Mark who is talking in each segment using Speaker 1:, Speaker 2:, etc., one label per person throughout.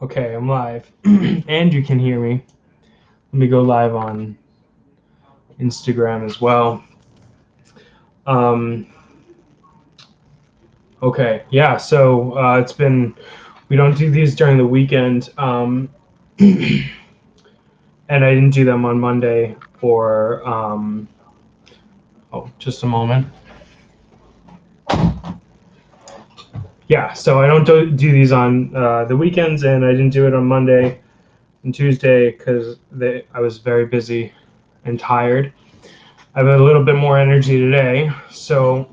Speaker 1: Okay, I'm live. And you can hear me. Let me go live on Instagram as well. Okay, yeah, so it's been, we don't do these during the weekend. And I didn't do them on Monday or, oh, just a moment. Yeah, so I don't do these on the weekends, and I didn't do it on Monday and Tuesday because I was very busy and tired. I have a little bit more energy today, so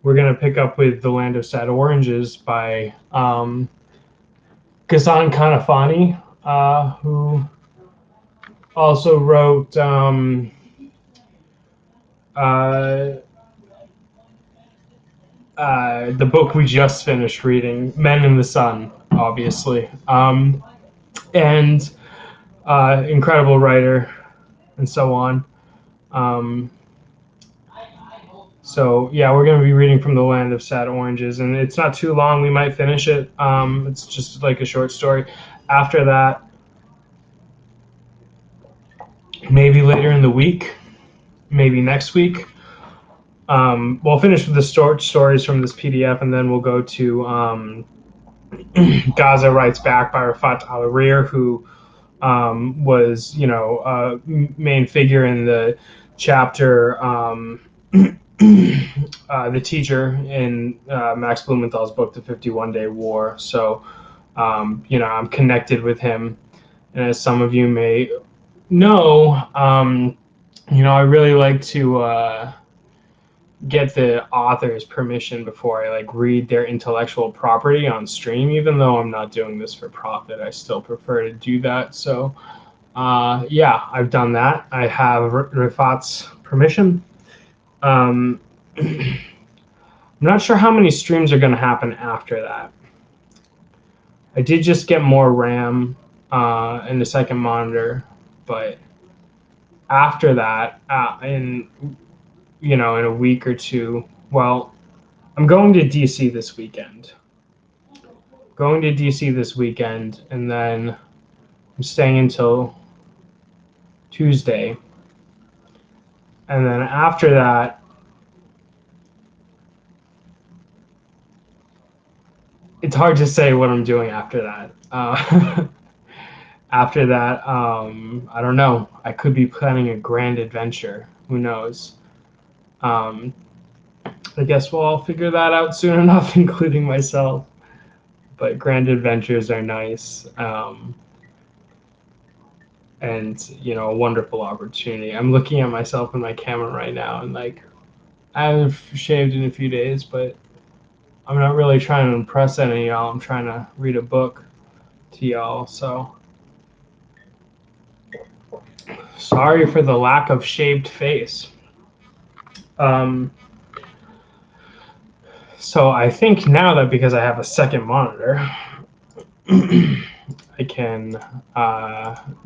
Speaker 1: we're going to pick up with The Land of Sad Oranges by Ghassan Kanafani, who also wrote the book we just finished reading, Men in the Sun, obviously. And incredible writer, and so on. So yeah, we're going to be reading from The Land of Sad Oranges, and it's not too long. We might finish it. It's just like a short story. After that, maybe later in the week, maybe next week, we'll finish with the short stories from this PDF, and then we'll go to Gaza Writes Back by Rafat Al-Rir, who was, main figure in the chapter the teacher in Max Blumenthal's book, The 51-Day War. So, I'm connected with him. And as some of you may know, I really like to get the author's permission before I read their intellectual property on stream. Even though I'm not doing this for profit, I still prefer to do that. So, yeah, I've done that. I have Rifat's permission. I'm not sure how many streams are going to happen after that. I did just get more RAM and a second monitor, but after that, in a week or two, well, I'm going to DC this weekend. And then I'm staying until Tuesday. And then after that, it's hard to say what I'm doing after that. After that, I don't know. I could be planning a grand adventure. Who knows? I guess we'll all figure that out soon enough, including myself. But grand adventures are nice. And, a wonderful opportunity. I'm looking at myself in my camera right now, and I haven't shaved in a few days, but I'm not really trying to impress any of y'all. I'm trying to read a book to y'all, so sorry for the lack of shaved face. So I think now that because I have a second monitor, I can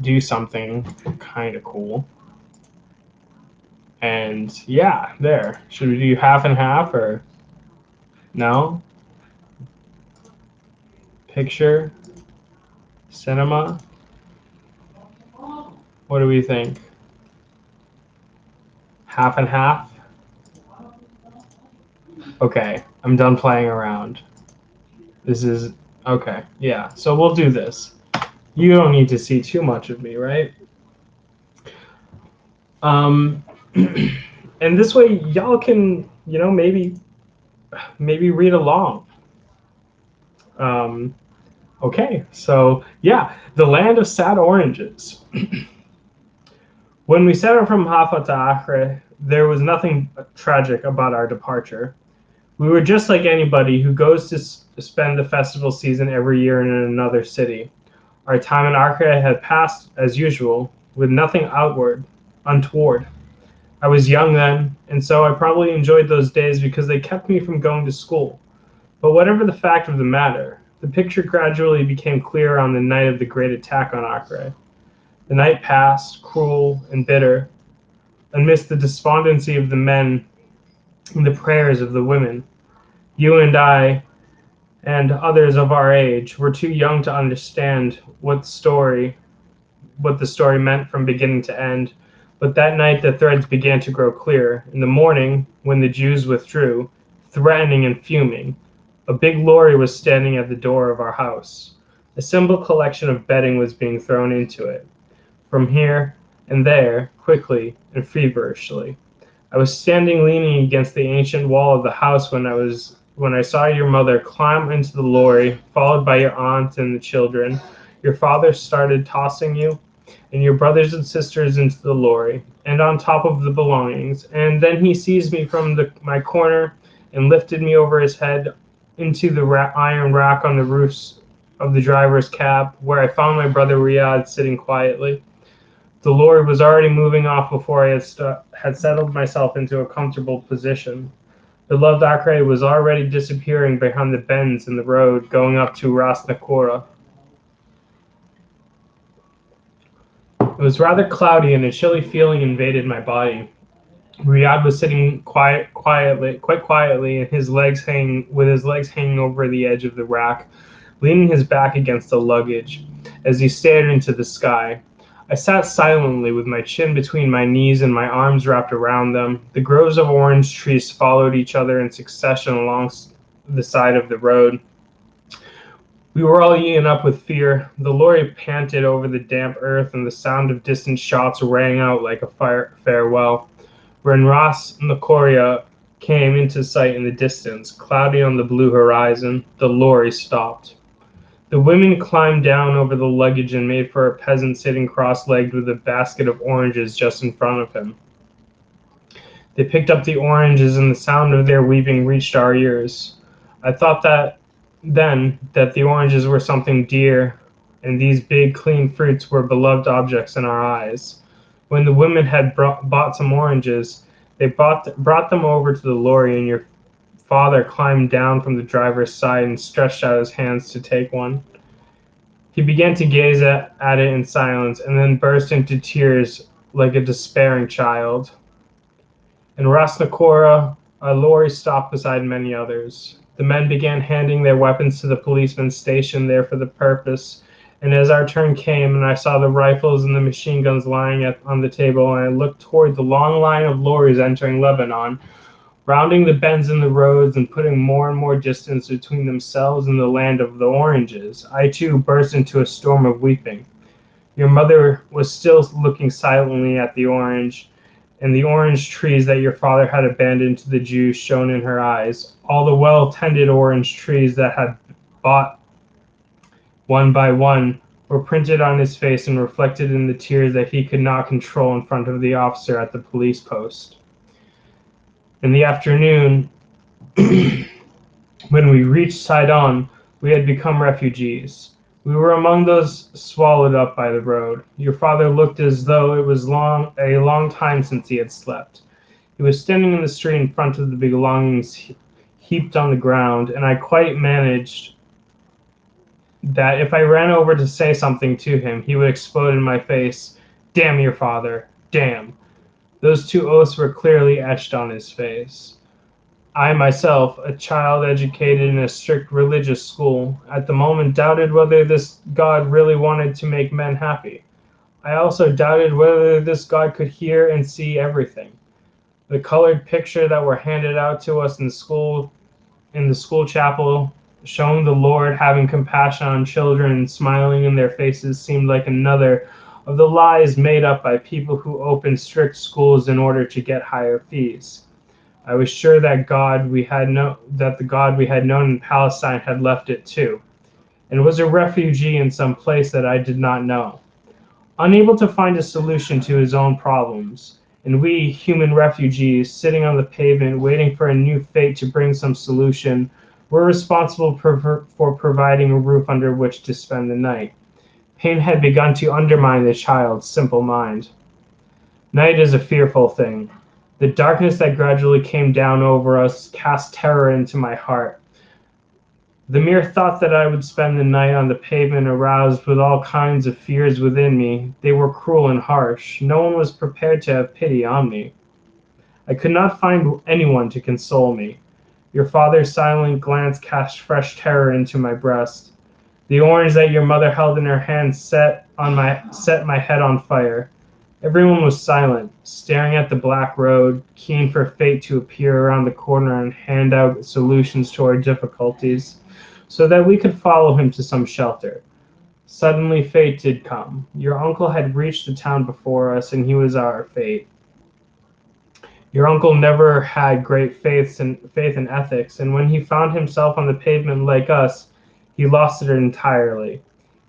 Speaker 1: do something kind of cool. And yeah, there. Should we do half and half or no? Picture, cinema. What do we think? Half and half? Okay, I'm done playing around. This is okay. Yeah, so we'll do this. You don't need to see too much of me, right? And this way y'all can, maybe read along. Okay, so yeah, The Land of Sad Oranges. When we set out from Hafat Achre, there was nothing tragic about our departure. We were just like anybody who goes to spend the festival season every year in another city. Our time in Accra had passed as usual, with nothing untoward. I was young then, and so I probably enjoyed those days because they kept me from going to school. But whatever the fact of the matter, the picture gradually became clearer on the night of the great attack on Accra. The night passed, cruel and bitter, amidst the despondency of the men and the prayers of the women. You and I, and others of our age, were too young to understand what the story meant from beginning to end. But that night the threads began to grow clear. In the morning, when the Jews withdrew, threatening and fuming, a big lorry was standing at the door of our house. A simple collection of bedding was being thrown into it, from here and there, quickly and feverishly. I was standing leaning against the ancient wall of the house when I saw your mother climb into the lorry, followed by your aunt and the children. Your father started tossing you and your brothers and sisters into the lorry and on top of the belongings, and then he seized me from my corner and lifted me over his head into the iron rack on the roofs of the driver's cab, where I found my brother Riyadh sitting quietly. The lorry was already moving off before I had settled myself into a comfortable position. Beloved Acre was already disappearing behind the bends in the road going up to Ras Nakora. It was rather cloudy, and a chilly feeling invaded my body. Riyadh was sitting quite quietly, and with his legs hanging over the edge of the rack, leaning his back against the luggage, as he stared into the sky. I sat silently with my chin between my knees and my arms wrapped around them. The groves of orange trees followed each other in succession along the side of the road. We were all eaten up with fear. The lorry panted over the damp earth, and the sound of distant shots rang out like a farewell. When Ras Nakoria came into sight in the distance, cloudy on the blue horizon, the lorry stopped. The women climbed down over the luggage and made for a peasant sitting cross-legged with a basket of oranges just in front of him. They picked up the oranges, and the sound of their weeping reached our ears. I thought that the oranges were something dear, and these big, clean fruits were beloved objects in our eyes. When the women had bought some oranges, they brought them over to the lorry, and your father climbed down from the driver's side and stretched out his hands to take one. He began to gaze at it in silence, and then burst into tears like a despairing child. In Rasnakora, a lorry stopped beside many others. The men began handing their weapons to the policemen stationed there for the purpose, and as our turn came and I saw the rifles and the machine guns lying on the table, and I looked toward the long line of lorries entering Lebanon, rounding the bends in the roads and putting more and more distance between themselves and the land of the oranges, I too burst into a storm of weeping. Your mother was still looking silently at the orange, and the orange trees that your father had abandoned to the Jews shone in her eyes, all the well-tended orange trees that had bought one by one were printed on his face and reflected in the tears that he could not control in front of the officer at the police post. In the afternoon, when we reached Sidon, we had become refugees. We were among those swallowed up by the road. Your father looked as though it was a long time since he had slept. He was standing in the street in front of the belongings heaped on the ground, and I quite managed that if I ran over to say something to him, he would explode in my face. Damn your father, damn. Those two oaths were clearly etched on his face. I myself, a child educated in a strict religious school, at the moment doubted whether this God really wanted to make men happy. I also doubted whether this God could hear and see everything. The colored picture that were handed out to us in the school chapel, showing the Lord having compassion on children and smiling in their faces, seemed like another of the lies made up by people who opened strict schools in order to get higher fees. I was sure that the God we had known in Palestine had left it too, and was a refugee in some place that I did not know, unable to find a solution to his own problems, and we, human refugees, sitting on the pavement waiting for a new fate to bring some solution, were responsible for providing a roof under which to spend the night. Pain had begun to undermine the child's simple mind. Night is a fearful thing. The darkness that gradually came down over us cast terror into my heart. The mere thought that I would spend the night on the pavement aroused with all kinds of fears within me. They were cruel and harsh. No one was prepared to have pity on me. I could not find anyone to console me. Your father's silent glance cast fresh terror into my breast. The orange that your mother held in her hand set my head on fire. Everyone was silent, staring at the black road, keen for fate to appear around the corner and hand out solutions to our difficulties, so that we could follow him to some shelter. Suddenly fate did come. Your uncle had reached the town before us, and he was our fate. Your uncle never had great faith in ethics, and when he found himself on the pavement like us, he lost it entirely.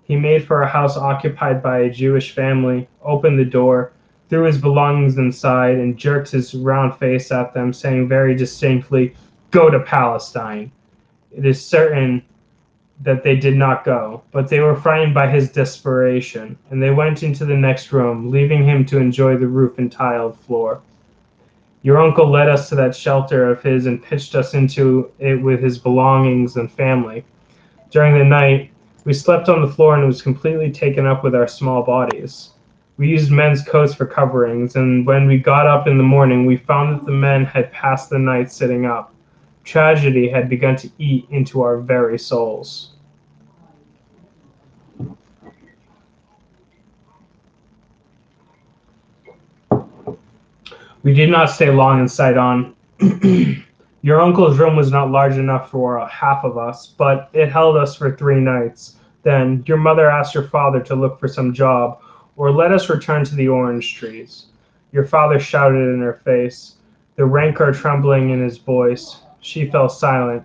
Speaker 1: He made for a house occupied by a Jewish family, opened the door, threw his belongings inside, and jerked his round face at them, saying very distinctly, "Go to Palestine." It is certain that they did not go, but they were frightened by his desperation, and they went into the next room, leaving him to enjoy the roof and tiled floor. Your uncle led us to that shelter of his and pitched us into it with his belongings and family. During the night, we slept on the floor and was completely taken up with our small bodies. We used men's coats for coverings, and when we got up in the morning, we found that the men had passed the night sitting up. Tragedy had begun to eat into our very souls. We did not stay long in Sidon. Your uncle's room was not large enough for half of us, but it held us for 3 nights. Then your mother asked your father to look for some job, or let us return to the orange trees. Your father shouted in her face, the rancor trembling in his voice. She fell silent.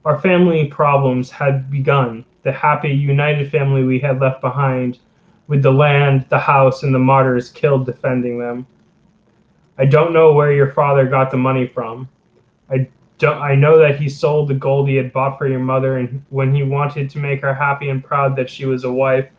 Speaker 1: Our family problems had begun, the happy, united family we had left behind, with the land, the house, and the martyrs killed defending them. I don't know where your father got the money from. I know that he sold the gold he had bought for your mother and when he wanted to make her happy and proud that she was a wife,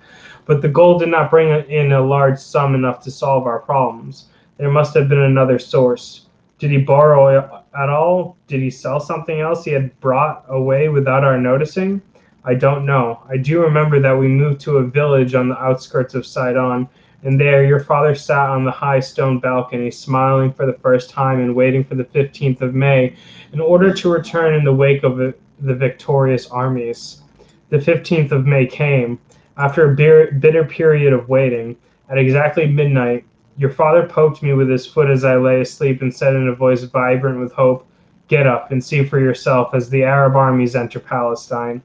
Speaker 1: but the gold did not bring in a large sum enough to solve our problems. There must have been another source. Did he borrow at all? Did he sell something else he had brought away without our noticing? I don't know. I do remember that we moved to a village on the outskirts of Sidon, and there your father sat on the high stone balcony, smiling for the first time and waiting for the 15th of May in order to return in the wake of the victorious armies. The 15th of May came. After a bitter period of waiting, at exactly midnight, your father poked me with his foot as I lay asleep and said in a voice vibrant with hope, "Get up and see for yourself as the Arab armies enter Palestine."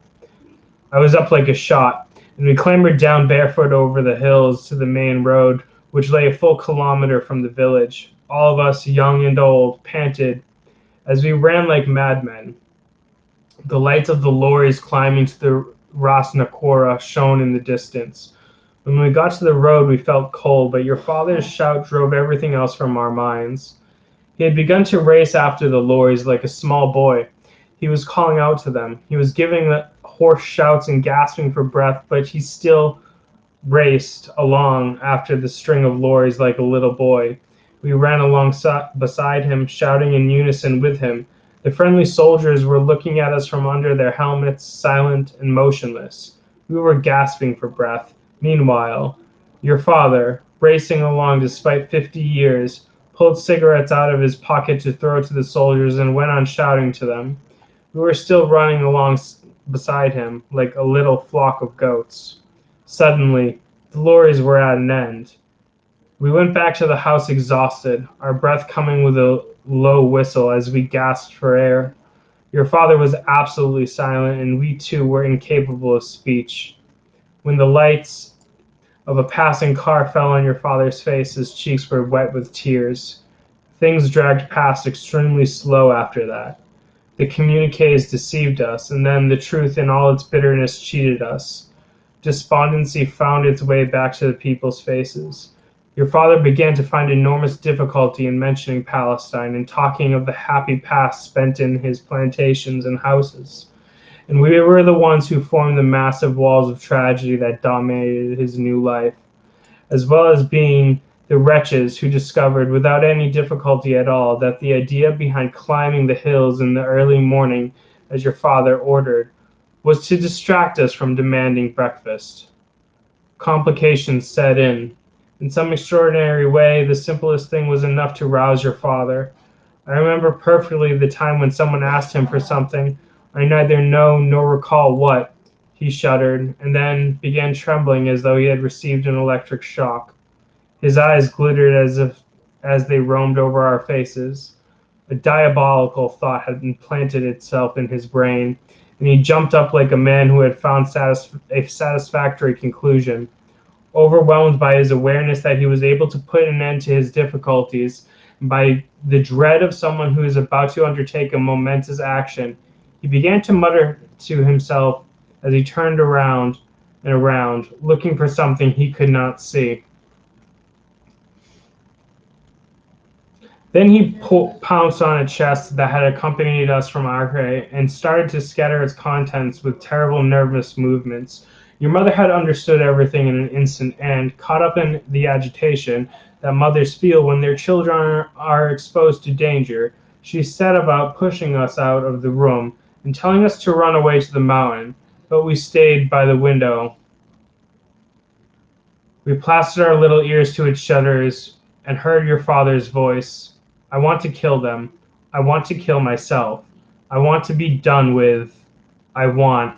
Speaker 1: I was up like a shot, and we clambered down barefoot over the hills to the main road, which lay a full kilometer from the village. All of us, young and old, panted as we ran like madmen. The lights of the lorries climbing to the Ras Nakora shone in the distance. When we got to the road, we felt cold, but your father's shout drove everything else from our minds. He had begun to race after the lorries like a small boy. He was calling out to them. He was giving the hoarse shouts and gasping for breath, but he still raced along after the string of lorries like a little boy. We ran along beside him, shouting in unison with him. The friendly soldiers were looking at us from under their helmets, silent and motionless. We were gasping for breath. Meanwhile, your father, racing along despite 50 years, pulled cigarettes out of his pocket to throw to the soldiers and went on shouting to them. We were still running along beside him like a little flock of goats. Suddenly, the lorries were at an end. We went back to the house exhausted, our breath coming with a low whistle as we gasped for air. Your father was absolutely silent, and we too were incapable of speech. When the lights of a passing car fell on your father's face, his cheeks were wet with tears. Things dragged past extremely slow after that. The communiques deceived us, and then the truth in all its bitterness cheated us. Despondency found its way back to the people's faces. Your father began to find enormous difficulty in mentioning Palestine and talking of the happy past spent in his plantations and houses. And we were the ones who formed the massive walls of tragedy that dominated his new life, as well as being the wretches who discovered without any difficulty at all that the idea behind climbing the hills in the early morning, as your father ordered, was to distract us from demanding breakfast. Complications set in. In some extraordinary way, the simplest thing was enough to rouse your father. I remember perfectly the time when someone asked him for something. I neither know nor recall what. He shuddered, and then began trembling as though he had received an electric shock. His eyes glittered as they roamed over our faces. A diabolical thought had implanted itself in his brain, and he jumped up like a man who had found a satisfactory conclusion. Overwhelmed by his awareness that he was able to put an end to his difficulties, and by the dread of someone who is about to undertake a momentous action, he began to mutter to himself as he turned around and around, looking for something he could not see. Then he pounced on a chest that had accompanied us from Acre and started to scatter its contents with terrible nervous movements. Your mother had understood everything in an instant and, caught up in the agitation that mothers feel when their children are exposed to danger, she set about pushing us out of the room and telling us to run away to the mountain, but we stayed by the window. We plastered our little ears to its shutters and heard your father's voice. I want to kill them. I want to kill myself. I want to be done with. I want.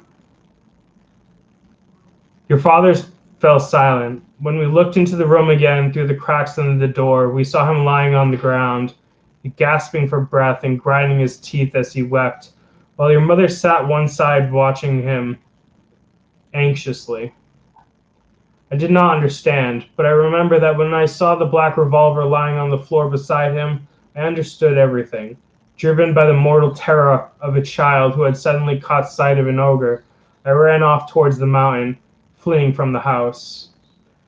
Speaker 1: Your father fell silent. When we looked into the room again through the cracks in the door, we saw him lying on the ground, gasping for breath and grinding his teeth as he wept, while your mother sat one side watching him anxiously. I did not understand, but I remember that when I saw the black revolver lying on the floor beside him, I understood everything. Driven by the mortal terror of a child who had suddenly caught sight of an ogre, I ran off towards the mountain, fleeing from the house.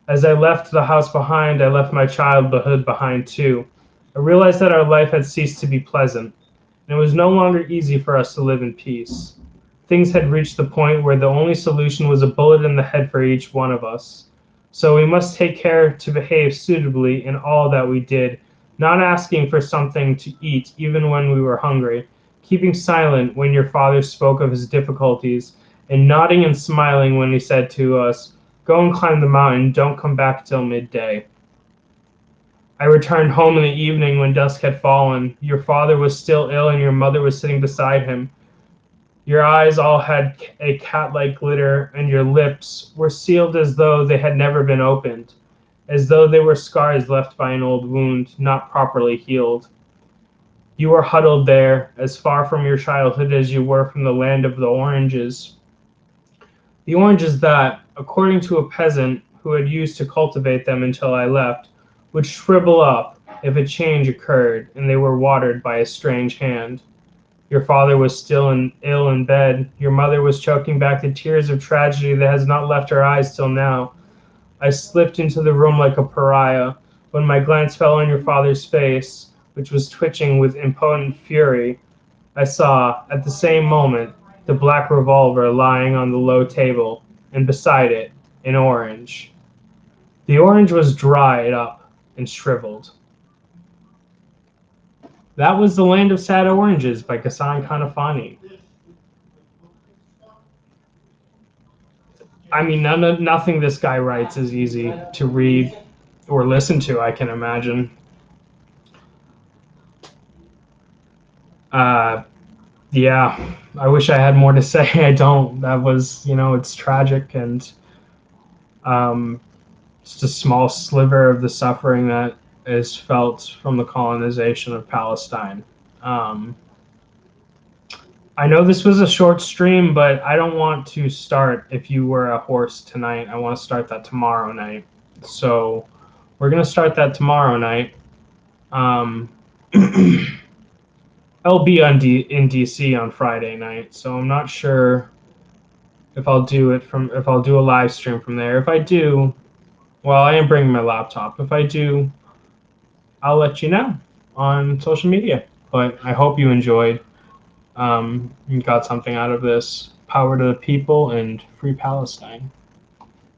Speaker 1: As I left the house behind, I left my childhood behind too. I realized that our life had ceased to be pleasant, and it was no longer easy for us to live in peace. Things had reached the point where the only solution was a bullet in the head for each one of us. So we must take care to behave suitably in all that we did, not asking for something to eat even when we were hungry, keeping silent when your father spoke of his difficulties, and nodding and smiling when he said to us, "Go and climb the mountain, don't come back till midday." I returned home in the evening when dusk had fallen. Your father was still ill and your mother was sitting beside him. Your eyes all had a cat-like glitter, and your lips were sealed as though they had never been opened, as though they were scars left by an old wound, not properly healed. You were huddled there, as far from your childhood as you were from the land of the oranges. The oranges that, according to a peasant who had used to cultivate them until I left, would shrivel up if a change occurred and they were watered by a strange hand. Your father was still ill in bed. Your mother was choking back the tears of tragedy that has not left her eyes till now. I slipped into the room like a pariah. When my glance fell on your father's face, which was twitching with impotent fury, I saw, at the same moment, the black revolver lying on the low table, and beside it, an orange. The orange was dried up and shriveled. That was The Land of Sad Oranges by Ghassan Kanafani. I mean, nothing this guy writes is easy to read or listen to, I can imagine. Uh, yeah, I wish I had more to say. I don't. That was, it's tragic and um, just a small sliver of the suffering that is felt from the colonization of Palestine. Um, I know this was a short stream, but I don't want to start If You Were a Horse tonight. I want to start that tomorrow night. So we're going to start that tomorrow night. Um, I'll be in DC on Friday night, so I'm not sure if I'll do a live stream from there. If I do, Well, I am bringing my laptop. If I do, I'll let you know on social media. But I hope you enjoyed. You got something out of this. Power to the people and free Palestine.